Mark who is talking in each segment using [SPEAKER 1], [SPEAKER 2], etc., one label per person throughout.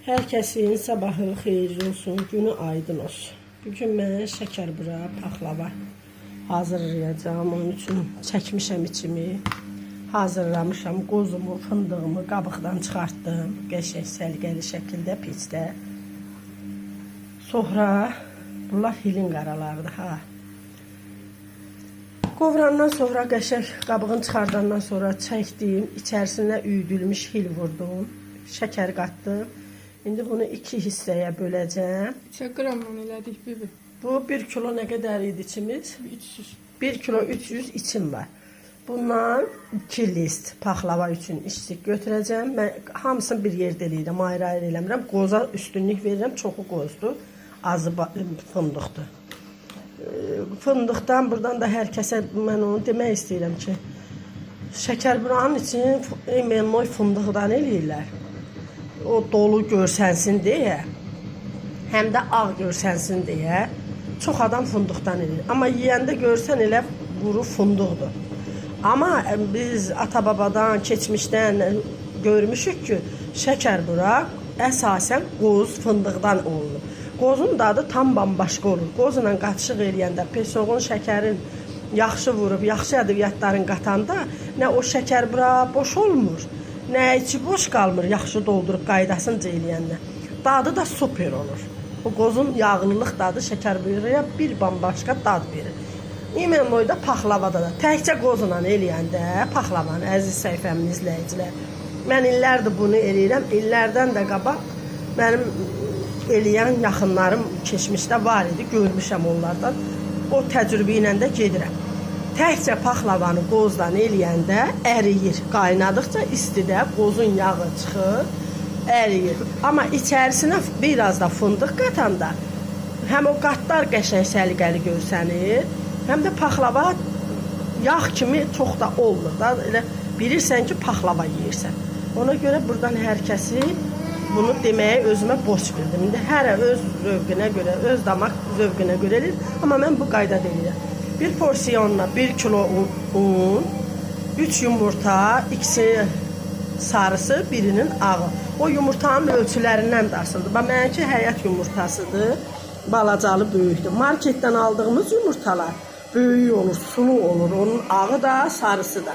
[SPEAKER 1] Herkesin sabahı xeyirli olsun, günü aydın olsun. Bugün mən şəkər bura, paxlava hazırlayacağım. Onun üçün çəkmişəm içimi. Hazırlamışam qozumu, fındığımı qabıqdan çıxartdım. Qəşəng səliqəli şəkildə peçdə. Sonra bunlar hilin qaralarıdır ha. Qovrandan sonra qəşəng qabığını çıxardandan sonra çəkdim. İçərisinə üyüdülmüş hil vurdum. Şəkər qatdım. İndi bunu iki hissəyə böləcəm.
[SPEAKER 2] Neçə qram un elədik bibi?
[SPEAKER 1] Bu 1 kilo nə qədər idi içimiz?
[SPEAKER 2] 300.
[SPEAKER 1] 1 kilo 300 içim var. Bundan 2 list paxlava üçün içlik götürəcəm. Mən hamısını bir yerdə eləyirəm, ayrı-ayrı eləmirəm. Qoza üstünlük verirəm, çoxu qozdur, azı fındıqdır. Fındıqdan buradan da hər kəsə mən onu demək istəyirəm ki, şəkər buranın için emenoy fındıqdan eləyirlər. O dolu görsənsin deyə, həm də ağ görsənsin deyə çox adam fındıqdan eləyir. Amma yeyəndə görsən elə quru fındıqdır. Amma biz ata-babadan, keçmişdən görmüşük ki, şəkər bura əsasən qoz fındıqdan olunur. Qozun dadı tam bambaşqa olur. Qozla qatışıq eləyəndə, pesoğun, şəkərin yaxşı vurub, yaxşı ədviyyatların qatanda nə o şəkər bura boş olmur, nə içi boş qalmır, yaxşı doldurub qaydasınca eləyəndə. Dadı da super olur. O qozun yağlılıq dadı şəkər buraya bir bambaşqa dad verir. İmenoyda paxlavada da təkcə qozla eləyəndə paxlavanı, əziz səhifəmin izləyicilər. Mən illərdir bunu eləyirəm. İllərdən də qabaq mənim eləyən yaxınlarım keçmişdə var idi, görmüşəm onlardan. O təcrübə ilə də gedirəm. Təkcə paxlavanı qozdan eləyəndə əriyir. Qaynadıqca istidə qozun yağı çıxır, əriyir. Amma içərisinə biraz da fındıq qatanda həm o qatlar qəşəng səliqəli görsənir, həm də paxlava yağ kimi çox da olmur da. Elə bilirsən ki, paxlava yeyirsən. Ona görə buradan hər kəsi bunu deməyə özümə borc bildim. İndi hərə öz zövqünə görə, öz damaq zövqünə görə eləyir. Amma mən bu qaydada eləyirəm. Bir porsiyonla 1 kilo un, 3 yumurta, ikisi sarısı, birinin ağı. O yumurtanın ölçülərindən də asılıdır. Mənimki həyat yumurtasıdır, balacalı, böyükdür. Marketdən aldığımız yumurtalar böyük olur, sulu olur. Onun ağı da, sarısı da.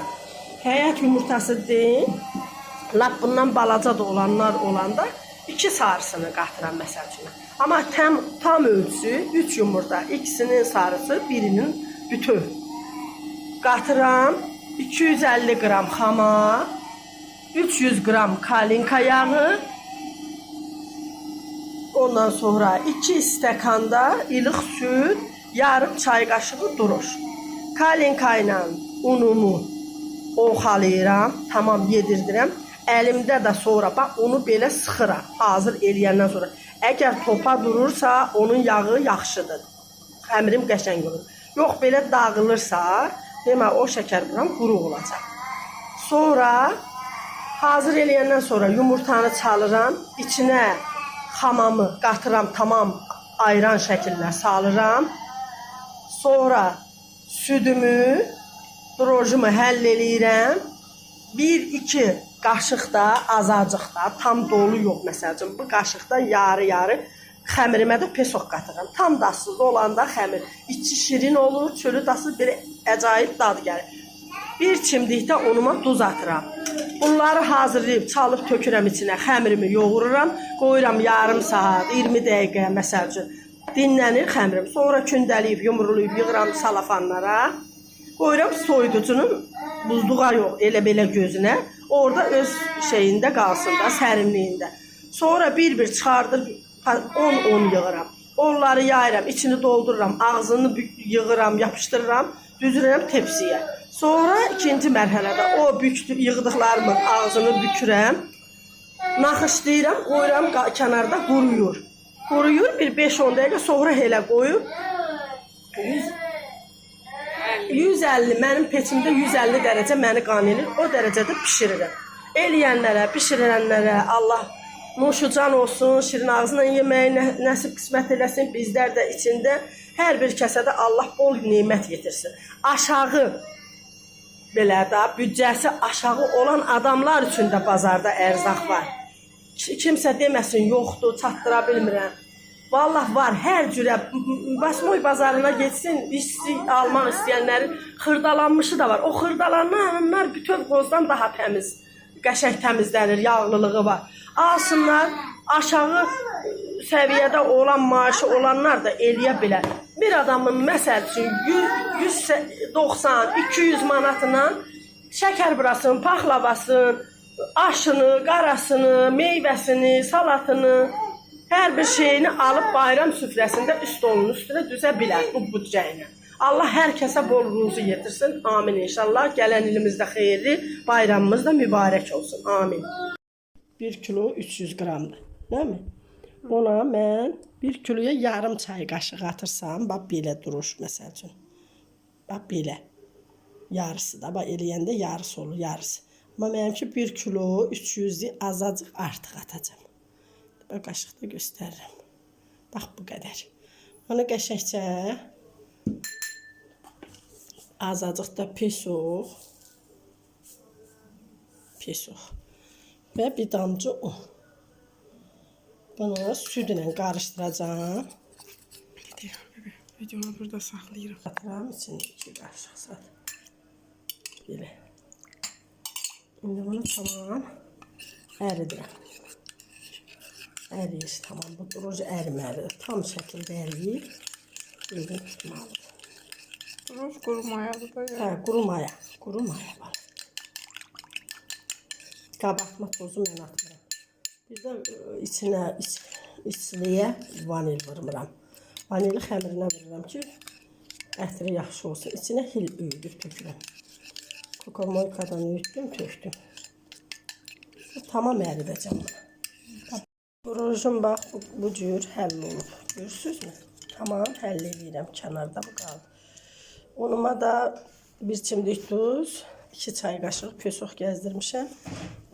[SPEAKER 1] Həyat yumurtası deyil, lap bundan balaca da olanlar olanda 2 sarısını qatıram məsəl üçün. Amma tam ölçüsü 3 yumurta, ikisinin sarısı, birinin bütöv. Qatıram 250 qram xama, 300 qram kalinka yağı, ondan sonra 2 stəkanda ilıq süd, yarım çay qaşığı duruş. Kalinka ilə unumu oxalayıram, tamam yedirdirəm. Əlimdə də sonra bax onu belə sıxıram hazır eləyəndən sonra. Əgər topa durursa onun yağı yaxşıdır. Xəmirim qəşəng olur. Yox belə dağılırsa, demə o şəkər buram quru olacaq. Sonra hazır eləyəndən sonra yumurtanı çalıram, içinə xamamı qatıram, tamam ayran şəkildə salıram. Sonra südümü, drojumu həll eləyirəm. 1-2 qaşıq da, azacıq da, tam dolu yox məsələn. Bu qaşıqda yarı-yarı xəmirimə də pesoq qatıram. Tam dadsız olanda xəmir içi şirin olur, çölü dadsız belə əcaib dad gəlir. Bir çimdikdə unuma duz atıram. Bunları hazırlayıb, çalıb tökürəm içinə, xəmirimi yoğururam, qoyuram yarım saat, 20 dəqiqə məsəl üçün. Dinlənir xəmirim. Sonra kündəliyib, yumrulayıb, yığıram salafanlara. Qoyuram soyuducunun buzluğa yox, elə-belə gözünə. Orada öz şeyində qalsın da, sərinliyində. Sonra bir-bir çıxardır, 10-10 yığıram. Onları yayıram, içini doldururam, ağzını yığıram, yapışdırıram, düzürəm tepsiyə. Sonra ikinci mərhələdə o yığdıqlarımın ağzını bükürəm, naxışlayıram, qoyuram kənarda quruyur. Quruyur, bir 5-10 dəqiqə sonra elə qoyub 150, mənim peçimdə 150 dərəcə məni qan elir, o dərəcədə pişirirəm. Eləyənlərə, pişirənlərə Allah nuşucan olsun, şirin ağzına yeməyi nəsib qismət eləsin, bizlər də içində hər bir kəsədə Allah bol nemət yetirsin. Aşağı, belə də büdcəsi aşağı olan adamlar üçün də bazarda ərzaq var. Kimsə deməsin, yoxdur, çatdıra bilmirəm. Vallahi var, hər cürə Basmoy bazarına getsin, almaq istəyənlərin xırdalanmışı da var. O xırdalananlar bütöv qozdan daha təmiz, qəşəng təmizlənir, yağlılığı var. Alsınlar, aşağı səviyyədə olan maaşı olanlar da eləyə bilər. Bir adamın məsəl üçün 190-200 manatına şəkər burasını, paxlavasını, aşını, qarasını, meyvəsini, salatını, hər bir şeyini alıb bayram süfrəsində üst olunun üstünə düzə bilər bu büdcə ilə. Allah hər kəsə bol ruzu yetirsin. Amin inşallah. Gələn ilimizdə xeyirli, bayramımız da mübarək olsun. Amin. 1 kilo 300 qramdır. Değil mi? Ona mən 1 kiloya yarım çay qaşığı atırsam, bax belə durur məsəl üçün. Bax belə. Yarısı da, bax eləyəndə yarısı olur, yarısı. Amma mənimki 1 kilo 300-ü azacıq artıq atacağım. Bax qaşıqda göstərirəm. Bax bu qədər. Onu qəşəngcə azacıq da pesoq və bir damcı un. Bunu südlə qarışdıracağım.
[SPEAKER 2] Videonu burada saxlayırıq.
[SPEAKER 1] Atıram içində 2 qaşıq sad. Belə. İndi bunu tamam əridirəm. Əriyir, tamam. Bu durucu əriməlidir. Tam şəkildə əriyir. Böyle tutmalıdır.
[SPEAKER 2] Duruş quru mayadır da.
[SPEAKER 1] Hə, quru maya. Quru maya var. Qabartma tozu mən atmıram. Bir də içliyə vanil vurmuram. Vanili xəmirinə vururam ki, ətri yaxşı olsun. İçinə hil üyüdüb tökürəm. Kokomoykadan üyütdüm, töktüm. Tamam əridəcəm bunu. Brojum bax, bu cür həll olub. Görürsünüzmü? Tamam, həll edirəm. Kənarda bu qaldı. Unuma da bir çimdik duz, 2 çay qaşıq pesoq gəzdirmişəm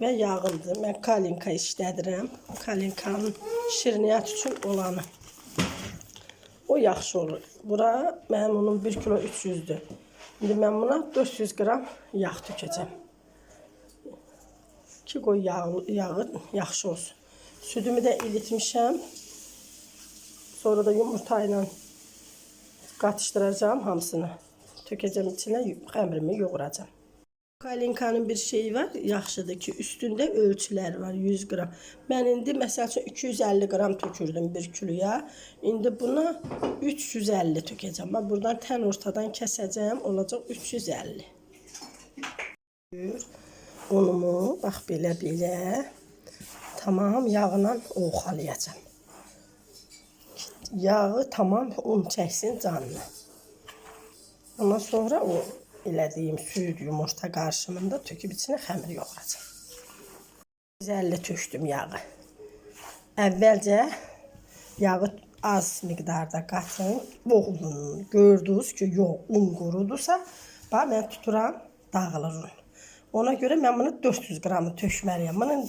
[SPEAKER 1] və yağındır. Mən kalinka işlədirəm. Kalinkanın şirniyyat üçün olanı. O yaxşı olur. Bura mənim unum 1 kilo 300'dür. İndi mən buna 400 qram yağ tökəcəm. Ki qoy yağı yaxşı olsun. Südümü də ilitmişəm. Sonra da yumurta ilə qatışdıracağım hamısını. Tökəcəm içinə, xəmirimi yoğuracağım. Kalinkanın bir şeyi var, yaxşıdır ki, üstündə ölçülər var, 100 qram. Mən indi məsəl üçün 250 qram tökürdüm 1 kiloya. İndi buna 350 tökəcəm. Bax, buradan tən ortadan kəsəcəm, olacaq 350. Unumu, bax, belə. Tamam, yağla oxalayacağım. Yağı tamam un çəksin canına. Ondan sonra o elədiyim süd, yumurta qarışımında töküb içinə xəmir yoğuracağım. 150 tökdüm yağı. Əvvəlcə yağı az miqdarda qatın, boğulun. Gördünüz ki, yox, un qurudursa, bax, mən tuturam, dağılır un. Ona görə mən bunu 400 qramı tökməliyəm. Bunun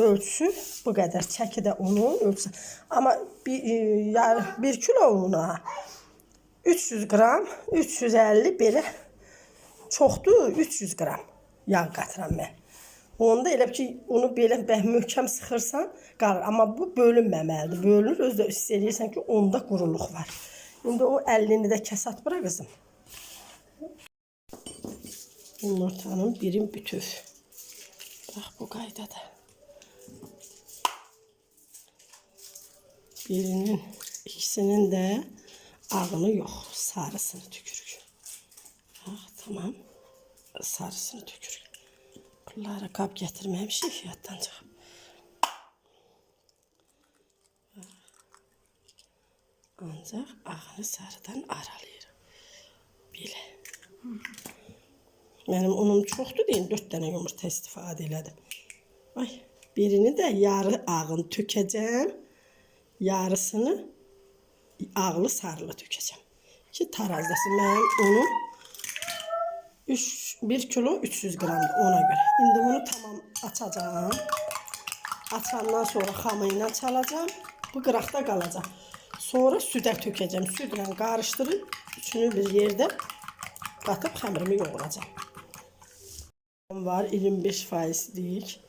[SPEAKER 1] ölçüsü bu qədər. Çəki də unun ölçüsü. Amma 1 kilo una 300 qram, 350 belə çoxdur, 300 qram yağ qatıram mən. Onda elə ki, unu belə möhkəm sıxırsan, qalır. Amma bu bölünməməlidir. Bölünür, özü də hiss edirsən ki, onda quruluq var. İndi o 50'ni də kəsat bura qızım. Yumurtanın birin bütöv. Bax, bu qaydada. Birinin, ikisinin də ağını yox, sarısını tükürük. Bax, tamam. Sarısını tükürük. Pulları qab gətirməmişik, fiyatdan çıxıb. Ancaq ağını sarıdan aralayırıq. Belə. Mənim unum çoxdur deyin, 4 dənə yumurta istifadə elədim. Ay, birini də yarı ağın tökəcəm, yarısını ağlı sarılı tökəcəm. Ki tarazdasın. Mənim unum 1 kilo 300 qramdır ona görə. İndi bunu tamam açacağım. Açandan sonra xamı ilə çalacağım. Bu qıraqda qalacaq. Sonra südə tökəcəm. Südlə qarışdırıb, üçünü bir yerdə qatıb xəmirimi yoğuracağım. Var 25%'lik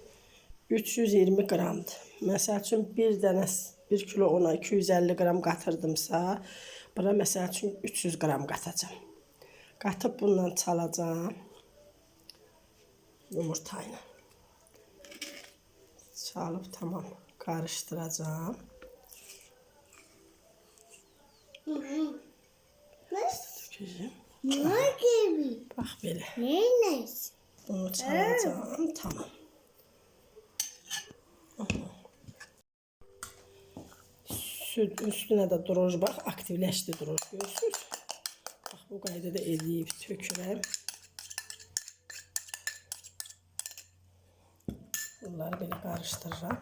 [SPEAKER 1] 320 qramdır. Məsəl üçün bir dənə 1 kilo ona 250 qram qatırdımsa, bura məsəl üçün 300 qram qatacağam. Qatıb bundan çalacağam. Yumurta ilə. Çalıb tamam qarışdıracağam. Dökəcəm. Bax belə. Bunu çalacağım. Tamam. Süt üstünə də droj bax, aktivləşdi droj görürsünüz. Bax bu qaydada eləyib tökürəm. Bunları belə qarışdırıram.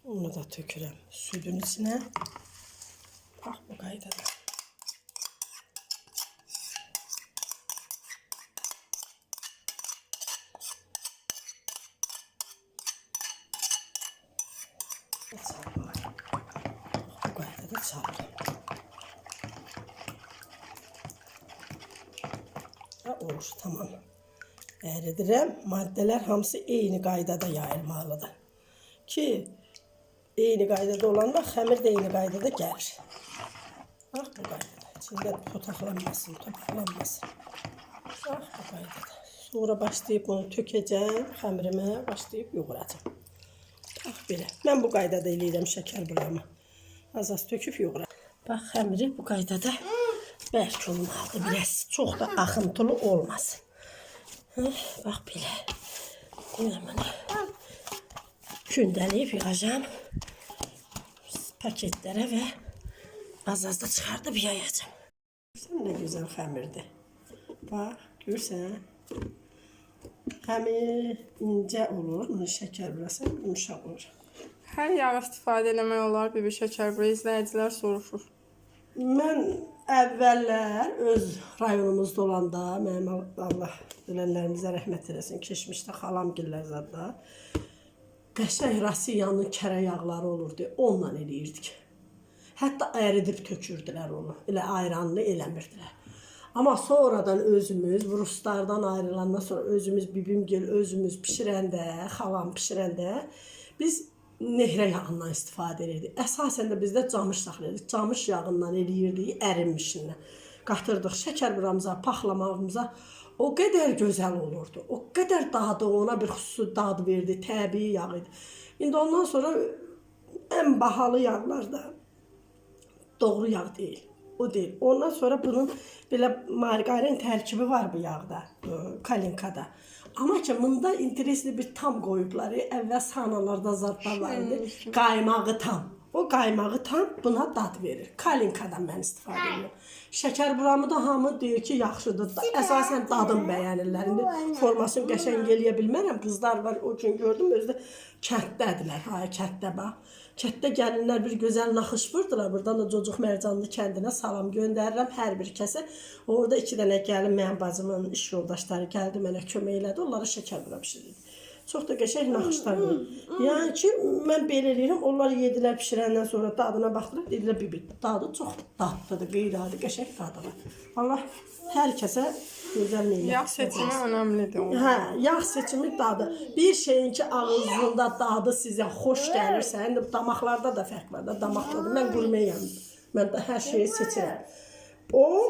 [SPEAKER 1] Onu da tökürəm südün içine. Bax bu qaydada. Bu qaydada çalıram. Olur, tamam. Əridirəm. Maddələr hamısı eyni qaydada yayılmalıdır. Ki eyni qaydada olanda xəmir də eyni qaydada gəlir. Bax bu qaydada. İçində potaqlanmasın, topaqlanmasın. Bax bu qaydada. Sonra başlayıb bunu tökəcəm, xəmirimə başlayıb yoğuracam. Bax belə. Mən bu qaydada eləyirəm şəkər buramı. Az töküb yoğuram. Bax xəmiri bu qaydada bərk olmalıdır biraz. Çox da axıntılı olmasın. Bax belə. Bunu kündəliyib yığacam. Paketlərə və az da çıxardıb yayacam. Görsən nə gözəl xəmirdir. Bax, görsən. Xəmir incə olur. Bunu şəkər burası yumuşaq olur.
[SPEAKER 2] Hər yağ istifadə eləmək olar, bir şəkər bura izləyicilər soruşur.
[SPEAKER 1] Mən əvvəllər öz rayonumuzda olanda, mənim Allah ölənlərimizə rəhmət eləsin, keçmişdə xalamgillər zadda, qəşəng rasiyanın kərə yağları olurdu, onunla eləyirdik. Hətta əridib tökürdülər onu, elə ayranını eləmirdilər. Amma sonradan özümüz, Ruslardan ayrılandan sonra özümüz, bibimgil özümüz pişirəndə, xalam pişirəndə, biz nehrə yağından istifadə edirdik. Əsasən də bizdə camış saxlayırdık. Camış yağından eləyirdik, ərinmişindən. Qatırdıq şəkər buramıza, paxlamağımıza. O qədər gözəl olurdu. O qədər dadı, ona bir xüsusi dad verdi, təbii yağ idi. İndi ondan sonra ən bahalı yağlar da doğru yağ deyil. O deyil. Ondan sonra bunun belə margarin tərkibi var bu yağda, kalinkada. Amma ki, bunda interesli bir tam qoyublar. Əvvəl sanalarda zadlar var idi. Qaymağı tam. O qaymağı tam buna dad verir. Kalinkadan mən istifadə edirəm. Şəkər buramı da hamı deyir ki, yaxşıdır. Əsasən dadım bəyənirlər. İndi formasını qəşəng eləyə bilmərəm. Qızlar var, o gün gördüm, özü də kətdədirlər. Hay, kətdə bax. Kətdə gəlinlər bir gözəl naxış vurdular. Buradan da Cocuq Mərcanlı kəndinə salam göndərirəm hər bir kəsə. Orada 2 dənə gəlin, mənim bacımın iş yoldaşları gəldi, mənə kömək elədi. Onlara şəkər bura pişirirdi. Çox da qəşəng naxışlar var. Yəni ki, mən belə eləyirəm. Onlar yedilər pişirəndən sonra dadına baxdılar. Dedilər, bibi, dadı çox dadlıdır, qeyri-adi, qəşəng dadı var. Allah hər kəsə gözəl neymət.
[SPEAKER 2] Yağ seçimi önəmlidir.
[SPEAKER 1] Hə, yağ seçimi dadı. Bir şeyin ki, ağzında dadı sizə xoş gəlirsə, indi damaqlarda da fərq var da, damaqlarda. Mən qurmeyəm. Mən də hər şeyi seçirəm. O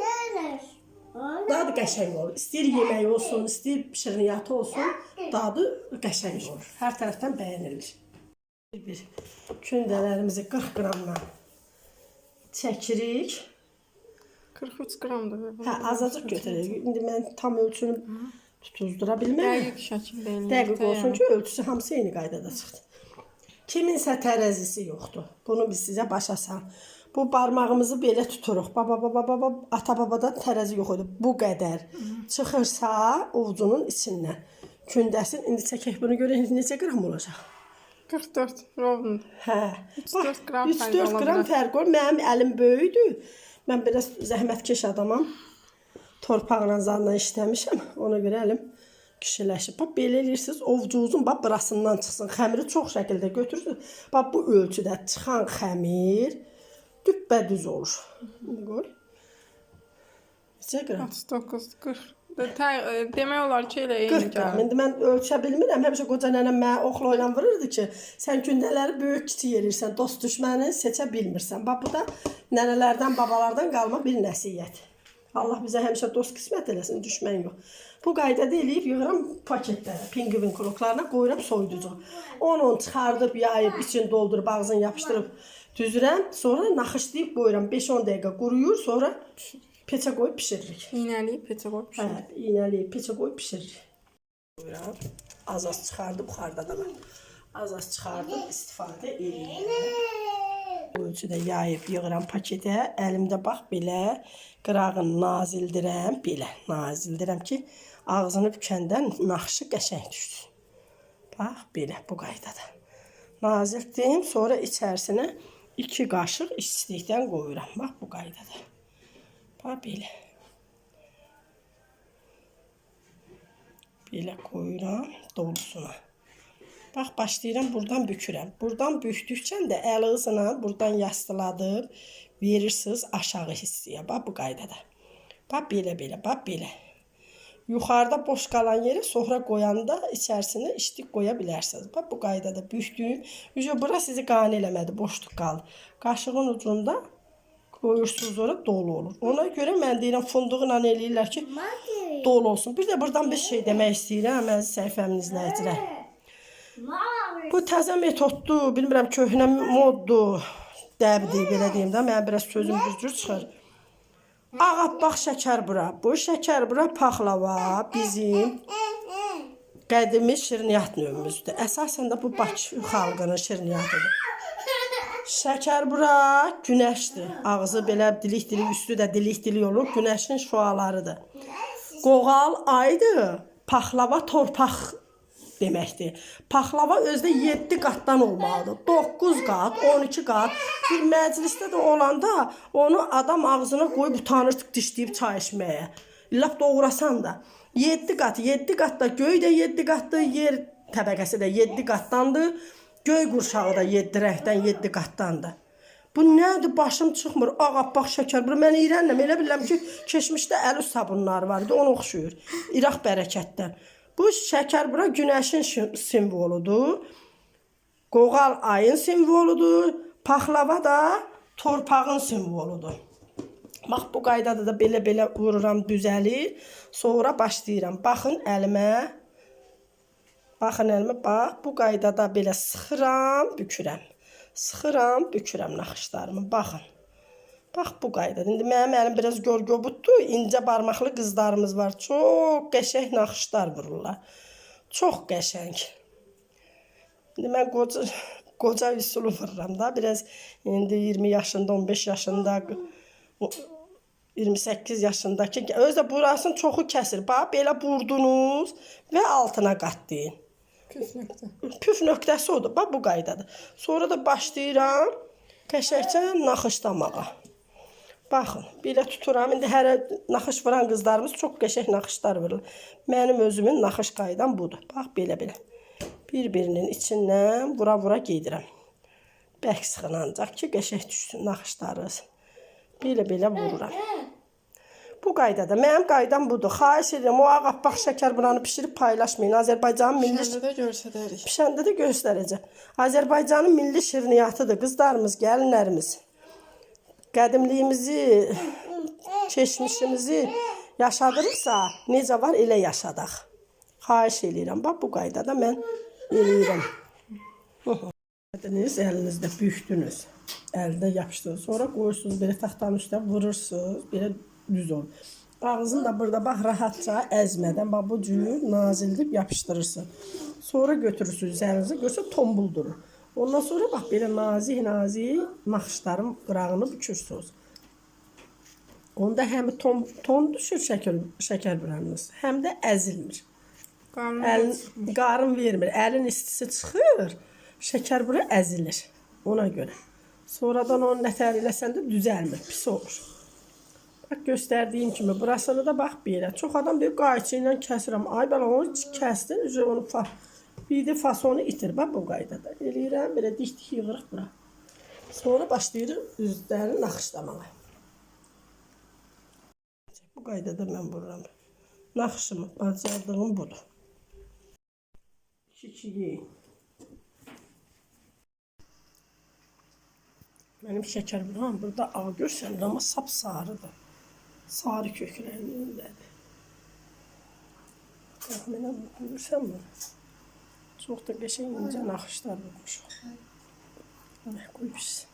[SPEAKER 1] dadı qəşəng olur. İstəyir yemək olsun, istəyir pişirniyyatı olsun, dadı qəşəng olur. Hər tərəfdən bəyənilir. Bir kündələrimizi 40 qramla çəkirik.
[SPEAKER 2] 43 qramdır.
[SPEAKER 1] Hə, azacıq götürürük. İndi mən tam ölçünü tutuzdura bilmərəm.
[SPEAKER 2] Dəqiq şəkildə eləyir.
[SPEAKER 1] Dəqiq olsun ki, ölçüsü hamısı eyni qaydada çıxdı. Kiminsə tərəzisi yoxdur. Bunu biz sizə başa sal. Bu barmağımızı belə tuturuq. Ata-babadan tərəzi yox idi. Bu qədər çıxırsa ovucunun içindən. Kündəsin. İndi çəkək bunu görək neçə qram olacaq.
[SPEAKER 2] 44 rovun.
[SPEAKER 1] Hə.
[SPEAKER 2] 3-4 qram fərq
[SPEAKER 1] 3-4 qram fərq olur. Mənim əlim böyükdür. Mən biraz zəhmətkeş adamam. Torpaqla, zanla işləmişəm. Ona görə əlim kişiləşib. Bax, belə eləyirsiniz, ovcunuzun bax, burasından çıxsın. Xəmiri çox şəkildə götürürsünüz. Bax, bu ölçüdə çıxan xəmir düppədüz olur. İndi qoy. Neçə qram?
[SPEAKER 2] 39, 40. Demək olar ki, elə
[SPEAKER 1] 40
[SPEAKER 2] eyni
[SPEAKER 1] qram.
[SPEAKER 2] gəlir.
[SPEAKER 1] İndi mən ölçə bilmirəm. Həmişə qoca nənəm mənə oxla ilə vururdu ki, sən gündələri böyük kiçik yerirsən, dost düşməni seçə bilmirsən. Bax, bu da nənələrdən, babalardan qalma bir nəsiyyət. Allah bizə həmişə dost qismət eləsin, düşmən yox. Bu qaydada eləyib yığıram paketlərə, pingvin kroklarına qoyuram soyuducu. Onu çıxardıb, yayıb, için doldurub, ağzını yapışdırıb düzürəm. Sonra naxışlayıb qoyuram. 5-10 dəqiqə quruyur, sonra peçə qoyub pişiririk.
[SPEAKER 2] İynəliyib peçə qoyub pişiririk.
[SPEAKER 1] Hə, iynəliyib peçə qoyub pişiririk. Qoyuram. Az-az çıxardıb buxarda da var. Az-az çıxardıb istifadə edirəm. Ölçüdə yayıb yığıram paketə. Əlimdə bax belə qırağını nazildirəm. Belə nazildirəm ki, ağzını bükəndə naxışı qəşəng düşsün. Bax, belə bu qaydada. Nazildim, sonra içərisinə 2 qaşıq istilikdən qoyuram. Bax, bu qaydada. Bax, belə. Belə qoyuram dolusuna. Bax, başlayıram, buradan bükürəm. Buradan bükdükcə də əl ağzına buradan yastıladıb verirsiniz aşağı hissəyə. Bax, bu qaydada. Bax, belə, bax, belə. Yuxarıda boş qalan yeri sonra qoyanda içərisinə işlik qoya bilərsiniz. Bax, bu qaydada bükdüyüm. Bura sizi qane eləmədi, boşluq qaldı. Qaşığın ucunda qoyursunuz, ora dolu olur. Ona görə mən deyirəm, fındıqla eləyirlər ki, dolu olsun. Bir də buradan bir şey demək istəyirəm, əziz səhifəmin izləyicilər. Bu təzə metoddur, bilmirəm, köhnə moddur, dəbdir, belə deyim də, mən biraz sözüm düzgür çıxır. Ağappaq şəkər bura. Bu şəkər bura paxlava bizim qədimi şirniyyat növümüzdür. Əsasən də bu Bakı xalqının şirniyyatıdır. Şəkər bura günəşdir. Ağzı belə dilik-dilik, üstü də dilik-dilik olur. Günəşin şüalarıdır. Qoğal aydır. Paxlava torpaq deməkdir. Paxlava özdə 7 qatdan olmalıdır. 9 qat, 12 qat. Bir məclisdə də olanda onu adam ağzına qoyub utanır dişləyib çay içməyə. Lap doğrasan da. 7 qat, 7 qatda göy də 7 qatdır, yer təbəqəsi də 7 qatdandır. Göy qurşağı da 7 rəngdən 7 qatdandır. Bu nədir? Başım çıxmır. Ağappaq şəkər. Mən İrənləm. Elə bilirəm ki, keçmişdə əl üst sabunları var idi. Ona oxşuyur. İraq bərəkətdən. Bu şəkər bura günəşin simvoludur. Qoğal ayın simvoludur. Paxlava da torpağın simvoludur. Bax, bu qaydada da belə-belə vururam, düzəlir. Sonra başlayıram. Baxın əlimə. Baxın əlimə, bax, bu qaydada belə sıxıram, bükürəm. Sıxıram, bükürəm naxışlarımı, baxın. Bax, bu qaydada. İndi mənim əlim biraz görgöbutdur, incə barmaqlı qızlarımız var. Çox qəşəng naxışlar vururlar. Çox qəşəng. İndi mən qoca üsulu vururam da, biraz indi 20 yaşında, 15 yaşında, 28 yaşındakı, özdə burasının çoxu kəsir. Bax, belə vurdunuz və altına qatlayın. Püf nöqtəsi odur. Bax, bu qaydadır. Sonra da başlayıram qəşəngcə naxışlamağa. Baxın, belə tuturam. İndi hər naxış vuran qızlarımız çox qəşəng naxışlar vurur. Mənim özümün naxış qaydam budur. Bax, belə-belə. Bir-birinin içindən vura-vura gedirəm. Bərk sıxın ancaq ki, qəşəng düşsün naxışlarınız. Belə-belə vururam. Bu qaydada. Mənim qaydam budur. Xahiş edirəm, o ağappaq şəkər buranı pişirib paylaşmayın. Azərbaycanın milli...
[SPEAKER 2] Pişəndə də göstərəcək.
[SPEAKER 1] Pişəndə də göstərəcək. Azərbaycanın milli şirniyyatıdır. Qızlarımız, gəlinlərimiz. Qədimliyimizi, keçmişimizi yaşadırıqsa, necə var, elə yaşadaq. Xahiş edirəm. Bax, bu qaydada mən eləyirəm. Əlinizdə bükdünüz. Əldə yapışdınız. Sonra qoyursunuz, belə taxtanın üstə vurursunuz. Belə düz olur. Ağzını da burada bax rahatca əzmədən bax bu cür nazildib yapışdırırsın. Sonra götürürsünüz əlinizə, görsə tombul durur. Ondan sonra bax belə nazik naxışların qırağını bükürsünüz. Onda həm ton düşür şəkər buranınız, həm də əzilmir. Qarın vermir. Əlin istisi çıxır, şəkər bura əzilir. Ona görə. Sonradan onu nətər eləsən də düzəlmir, pis olur. Bak göstərdiyim kimi burasını da bax belə. Çox adam deyir qayçı ilə kəsirəm. Ay ben onu kəsdin, onu bir də fasonu itir. Bax bu qaydada. Eləyirəm belə dik yığırıq bura. Sonra başlayırıq üzlərini naxışlamağa. Bu qaydada mən vururam. Naxışımı bacardığım budur. İkiyi. Mənim şəkər buram burada ağ görsən amma sapsarıdır. Sarı köklərindədir. Mənə görsən bunu. Çox da qəşəng incə naxışlar vurmuşuq. Qoy pişsin.